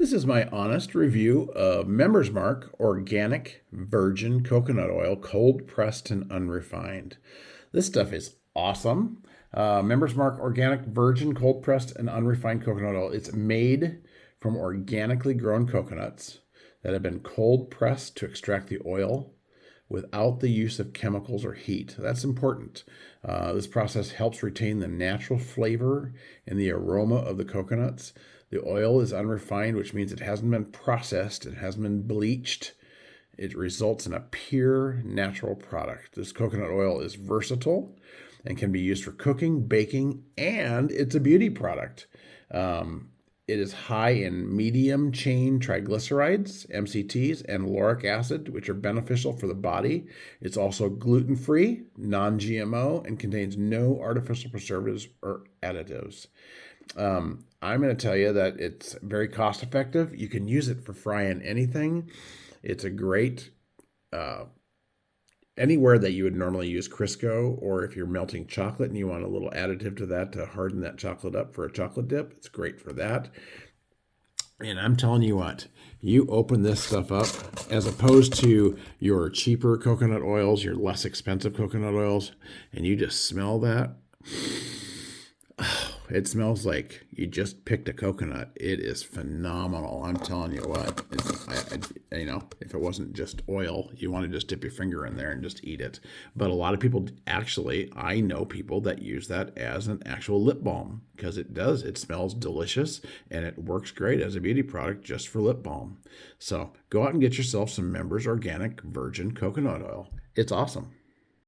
This is my honest review of Members Mark Organic Virgin Coconut Oil, cold pressed and unrefined. This stuff is awesome. Members Mark Organic Virgin Cold Pressed and Unrefined Coconut Oil. It's made from organically grown coconuts that have been cold pressed to extract the oil without the use of chemicals or heat. That's important. This process helps retain the natural flavor and the aroma of the coconuts. The oil is unrefined, which means it hasn't been processed, it hasn't been bleached. It results in a pure natural product. This coconut oil is versatile and can be used for cooking, baking, and it's a beauty product. It is high in medium chain triglycerides, MCTs, and lauric acid, which are beneficial for the body. It's also gluten-free, non-GMO, and contains no artificial preservatives or additives. I'm going to tell you that it's very cost effective. You can use it for frying anything. It's a great, anywhere that you would normally use Crisco, or if you're melting chocolate and you want a little additive to that to harden that chocolate up for a chocolate dip, it's great for that. And I'm telling you what, you open this stuff up, as opposed to your cheaper coconut oils, your less expensive coconut oils, and you just smell that. It smells like you just picked a coconut. It is phenomenal. I'm telling you what. If it wasn't just oil, you want to just dip your finger in there and just eat it. But a lot of people, actually, I know people that use that as an actual lip balm because it does. It smells delicious and it works great as a beauty product just for lip balm. So go out and get yourself some Members Organic Virgin Coconut Oil. It's awesome.